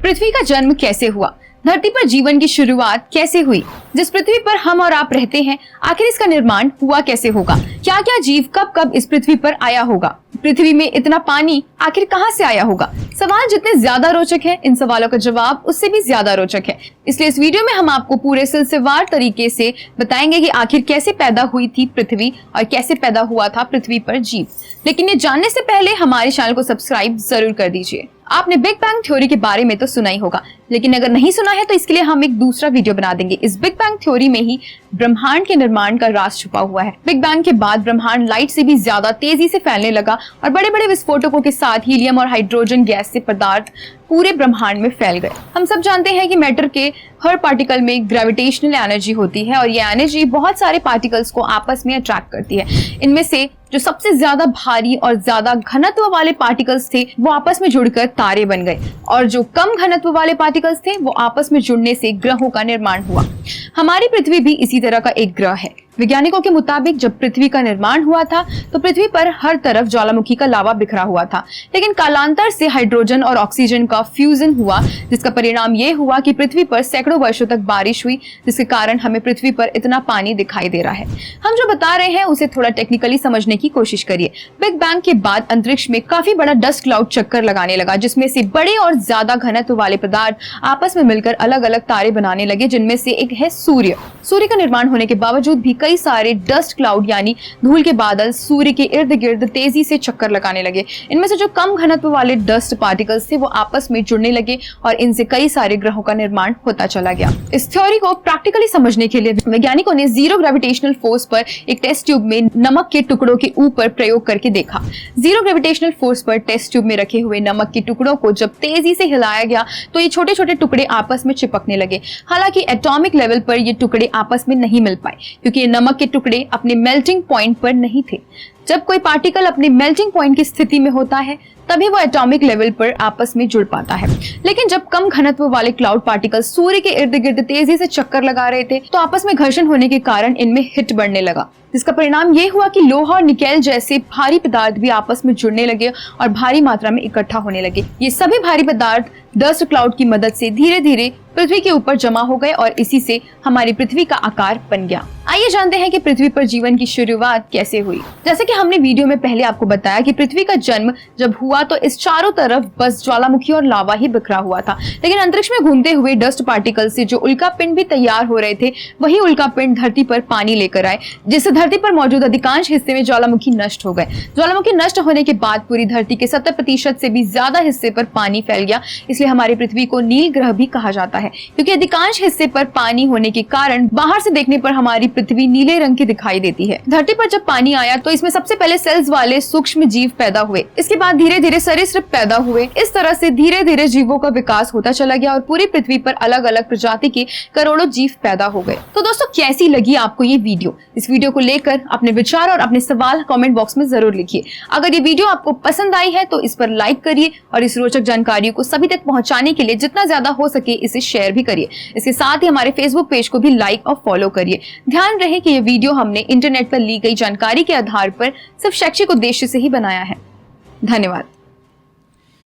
पृथ्वी का जन्म कैसे हुआ, धरती पर जीवन की शुरुआत कैसे हुई, जिस पृथ्वी पर हम और आप रहते हैं आखिर इसका निर्माण हुआ कैसे होगा, क्या क्या जीव कब कब इस पृथ्वी पर आया होगा, पृथ्वी में इतना पानी आखिर कहां से आया होगा। सवाल जितने ज्यादा रोचक हैं, इन सवालों का जवाब उससे भी ज्यादा रोचक है। इसलिए इस वीडियो में हम आपको पूरे सिलसिलेवार तरीके से बताएंगे कि आखिर कैसे पैदा हुई थी पृथ्वी और कैसे पैदा हुआ था पृथ्वी पर जीव। लेकिन ये जानने से पहले हमारे चैनल को सब्सक्राइब जरूर कर दीजिए। आपने बिग बैंग थ्योरी के बारे में तो सुना ही होगा, लेकिन अगर नहीं सुना है तो इसके लिए हम एक दूसरा वीडियो बना देंगे। इस बिग बैंग थ्योरी में ही ब्रह्मांड के निर्माण का राज छुपा हुआ है। बिग बैंग के बाद ब्रह्मांड लाइट से भी ज्यादा तेजी से फैलने लगा और बड़े बड़े विस्फोटकों के साथ हीलियम और हाइड्रोजन गैस से पदार्थ पूरे ब्रह्मांड में फैल गए। हम सब जानते हैं कि मैटर के हर पार्टिकल में ग्रेविटेशनल एनर्जी होती है और ये एनर्जी बहुत सारे पार्टिकल्स को आपस में अट्रैक्ट करती है। इनमें से जो सबसे ज्यादा भारी और ज्यादा घनत्व वाले पार्टिकल्स थे वो आपस में जुड़कर तारे बन गए और जो कम घनत्व वाले पार्टिकल्स थे वो आपस में जुड़ने से ग्रहों का निर्माण हुआ। हमारी पृथ्वी भी इसी तरह का एक ग्रह है। वैज्ञानिकों के मुताबिक जब पृथ्वी का निर्माण हुआ था तो पृथ्वी पर हर तरफ ज्वालामुखी का लावा बिखरा हुआ था, लेकिन कालांतर से हाइड्रोजन और ऑक्सीजन का फ्यूजन हुआ, जिसका परिणाम ये हुआ कि पृथ्वी पर सैकड़ों वर्षों तक बारिश हुई, जिसके कारण हमें पृथ्वी पर इतना पानी दिखाई दे रहा है। हम जो बता रहे हैं उसे थोड़ा टेक्निकली समझने की कोशिश करिए। बिग बैंग के बाद अंतरिक्ष में काफी बड़ा डस्ट क्लाउड चक्कर लगाने लगा, जिसमें से बड़े और ज्यादा घनत्व वाले पदार्थ आपस में मिलकर अलग अलग तारे बनाने लगे, जिनमें से एक है सूर्य। सूर्य का निर्माण होने के बावजूद भी कई सारे डस्ट क्लाउड यानी धूल के बादल सूर्य के इर्द गिर्द तेजी से चक्कर लगाने लगे। इनमें से जो कम घनत्व वाले डस्ट पार्टिकल्स थे वो आपस में जुड़ने लगे और इनसे कई सारे ग्रहों का निर्माण होता चला गया। इस थ्योरी को प्रैक्टिकली समझने के लिए वैज्ञानिकों ने जीरो ग्रेविटेशनल फोर्स पर एक टेस्ट ट्यूब में नमक के टुकड़ों के ऊपर प्रयोग करके देखा। जीरो ग्रेविटेशनल फोर्स पर टेस्ट ट्यूब में रखे हुए नमक के टुकड़ों को जब तेजी से हिलाया गया तो ये छोटे छोटे टुकड़े आपस में चिपकने लगे। हालांकि एटॉमिक लेवल पर ये टुकड़े आपस में नहीं मिल पाए, क्योंकि ये नमक के टुकड़े अपने मेल्टिंग पॉइंट पर नहीं थे। जब कोई पार्टिकल अपने मेल्टिंग पॉइंट की स्थिति में होता है तभी वो एटॉमिक लेवल पर आपस में जुड़ पाता है। लेकिन जब कम घनत्व वाले क्लाउड पार्टिकल सूर्य के इर्द गिर्द तेजी से चक्कर लगा रहे थे तो आपस में घर्षण होने के कारण इनमें हिट बढ़ने लगा, जिसका परिणाम ये हुआ कि लोहा और निकेल जैसे भारी पदार्थ भी आपस में जुड़ने लगे और भारी मात्रा में इकट्ठा होने लगे। ये सभी भारी पदार्थ डस्ट क्लाउड की मदद से धीरे धीरे पृथ्वी के ऊपर जमा हो गए और इसी से हमारी पृथ्वी का आकार बन गया। आइए जानते हैं कि पृथ्वी पर जीवन की शुरुआत कैसे हुई। जैसे कि हमने वीडियो में पहले आपको बताया कि पृथ्वी का जन्म जब हुआ तो इस चारों तरफ बस ज्वालामुखी और लावा ही बिखरा हुआ था, लेकिन अंतरिक्ष में घूमते हुए डस्ट पार्टिकल से जो उल्का पिंड भी तैयार हो रहे थे वही उल्का पिंड धरती पर पानी लेकर आए, जिससे धरती पर मौजूद अधिकांश हिस्से में ज्वालामुखी नष्ट हो गए। ज्वालामुखी नष्ट होने के बाद पूरी धरती के 70% से भी ज्यादा हिस्से पर पानी फैल गया। इसलिए हमारी पृथ्वी को नील ग्रह भी कहा जाता है, क्योंकि अधिकांश हिस्से पर पानी होने के कारण बाहर से देखने पर हमारी पृथ्वी नीले रंग की दिखाई देती है। धरती पर जब पानी आया तो इसमें सबसे पहले सेल्स वाले सूक्ष्म जीव पैदा हुए, इसके बाद धीरे धीरे सरीसृप पैदा हुए। इस तरह से धीरे धीरे जीवों का विकास होता चला गया और पूरी पृथ्वी पर अलग अलग प्रजाति के करोड़ों जीव पैदा हो गए। तो दोस्तों, कैसी लगी आपको ये वीडियो? इस वीडियो को लेकर अपने विचार और अपने सवाल कमेंट बॉक्स में जरूर लिखिए। अगर ये वीडियो आपको पसंद आई है तो इस पर लाइक करिए और इस रोचक जानकारी को सभी तक पहुंचाने के लिए जितना ज्यादा हो सके इसे शेयर भी करिए। इसके साथ ही हमारे फेसबुक पेज को भी लाइक और फॉलो करिए। ध्यान रहे कि ये वीडियो हमने इंटरनेट पर ली गई जानकारी के आधार पर सिर्फ शैक्षिक उद्देश्य से ही बनाया है। धन्यवाद।